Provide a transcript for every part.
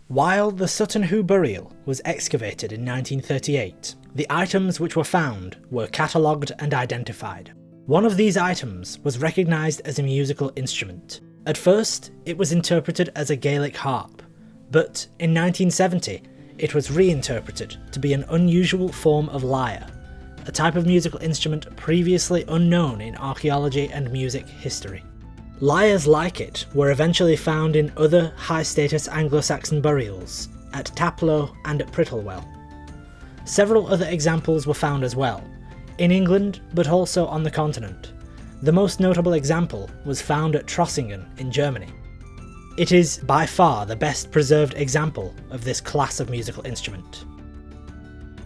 While the Sutton Hoo burial was excavated in 1938, the items which were found were catalogued and identified. One of these items was recognised as a musical instrument. At first, it was interpreted as a Gaelic harp, but in 1970, it was reinterpreted to be an unusual form of lyre, a type of musical instrument previously unknown in archaeology and music history. Lyres like it were eventually found in other high-status Anglo-Saxon burials, at Taplow and at Prittlewell. Several other examples were found as well, in England but also on the continent. The most notable example was found at Trossingen in Germany. It is by far the best preserved example of this class of musical instrument.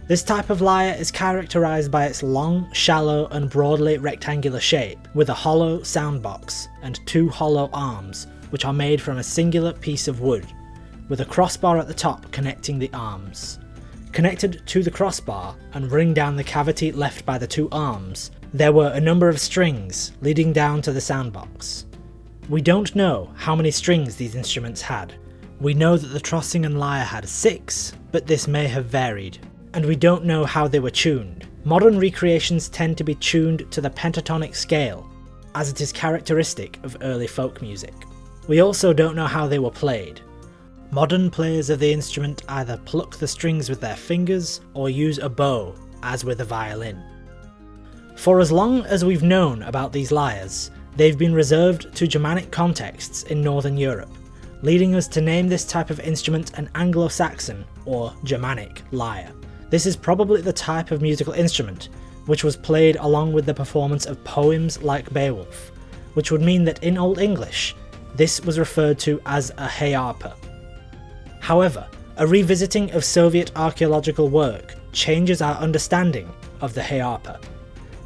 This type of lyre is characterised by its long, shallow and broadly rectangular shape, with a hollow sound box and two hollow arms, which are made from a singular piece of wood, with a crossbar at the top connecting the arms. Connected to the crossbar and running down the cavity left by the two arms, there were a number of strings leading down to the sound box. We don't know how many strings these instruments had. We know that the Trossingen lyre had 6, but this may have varied. And we don't know how they were tuned. Modern recreations tend to be tuned to the pentatonic scale, as it is characteristic of early folk music. We also don't know how they were played. Modern players of the instrument either pluck the strings with their fingers or use a bow, as with a violin. For as long as we've known about these lyres, they've been reserved to Germanic contexts in Northern Europe, leading us to name this type of instrument an Anglo-Saxon or Germanic lyre. This is probably the type of musical instrument which was played along with the performance of poems like Beowulf, which would mean that in Old English, this was referred to as a harp. However, a revisiting of Soviet archaeological work changes our understanding of the harp.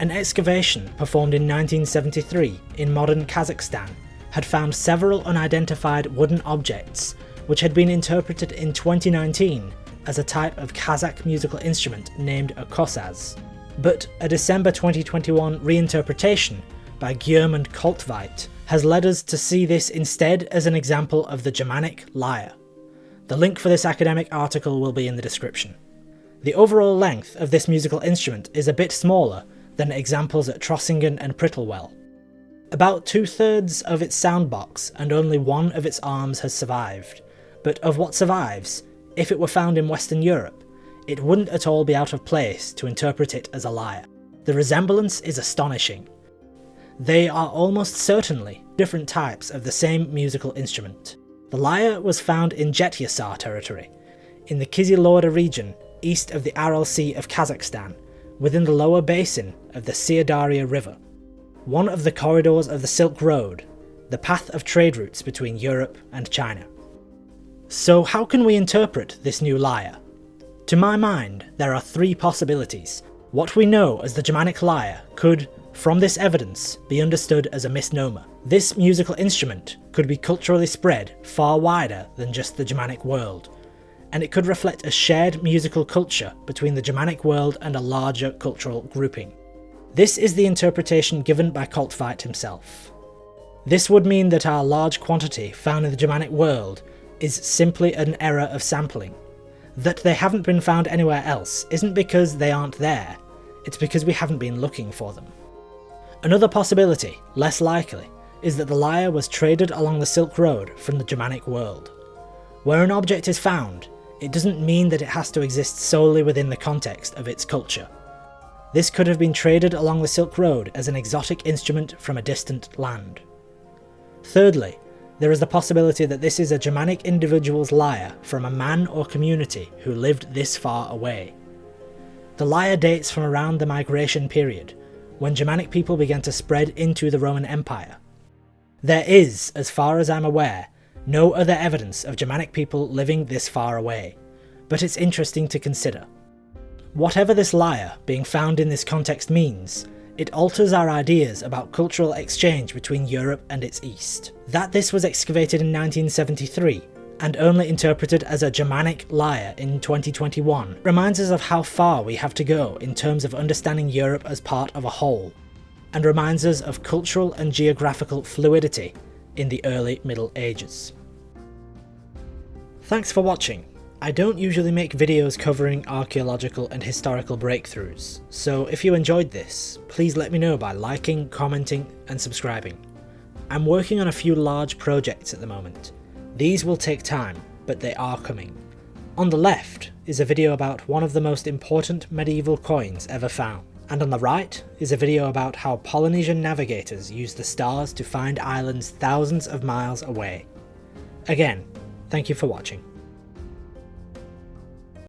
An excavation performed in 1973 in modern Kazakhstan had found several unidentified wooden objects which had been interpreted in 2019 as a type of Kazakh musical instrument named a kosaz, but a December 2021 reinterpretation by Guillaume and Koltveit has led us to see this instead as an example of the Germanic lyre. The link for this academic article will be in the description. The overall length of this musical instrument is a bit smaller than examples at Trossingen and Prittlewell. About 2/3 of its sound box and only one of its arms has survived, but of what survives, if it were found in Western Europe, it wouldn't at all be out of place to interpret it as a lyre. The resemblance is astonishing. They are almost certainly different types of the same musical instrument. The lyre was found in Jetyesar territory, in the Kizilorda region east of the Aral Sea of Kazakhstan, within the lower basin of the Syadaria River, one of the corridors of the Silk Road, the path of trade routes between Europe and China. So how can we interpret this new lyre? To my mind, there are 3 possibilities. What we know as the Germanic lyre could, from this evidence, be understood as a misnomer. This musical instrument could be culturally spread far wider than just the Germanic world, and it could reflect a shared musical culture between the Germanic world and a larger cultural grouping. This is the interpretation given by Koltveit himself. This would mean that our large quantity found in the Germanic world is simply an error of sampling. That they haven't been found anywhere else isn't because they aren't there, it's because we haven't been looking for them. Another possibility, less likely, is that the lyre was traded along the Silk Road from the Germanic world. Where an object is found, it doesn't mean that it has to exist solely within the context of its culture. This could have been traded along the Silk Road as an exotic instrument from a distant land. Thirdly, there is the possibility that this is a Germanic individual's lyre from a man or community who lived this far away. The lyre dates from around the migration period, when Germanic people began to spread into the Roman Empire. There is, as far as I'm aware, no other evidence of Germanic people living this far away, but it's interesting to consider. Whatever this lyre being found in this context means, it alters our ideas about cultural exchange between Europe and its East. That this was excavated in 1973, and only interpreted as a Germanic lyre in 2021, reminds us of how far we have to go in terms of understanding Europe as part of a whole, and reminds us of cultural and geographical fluidity in the early Middle Ages. Thanks for watching. I don't usually make videos covering archaeological and historical breakthroughs, so if you enjoyed this, please let me know by liking, commenting and subscribing. I'm working on a few large projects at the moment. These will take time, but they are coming. On the left is a video about one of the most important medieval coins ever found, and on the right is a video about how Polynesian navigators used the stars to find islands thousands of miles away. Again, thank you for watching.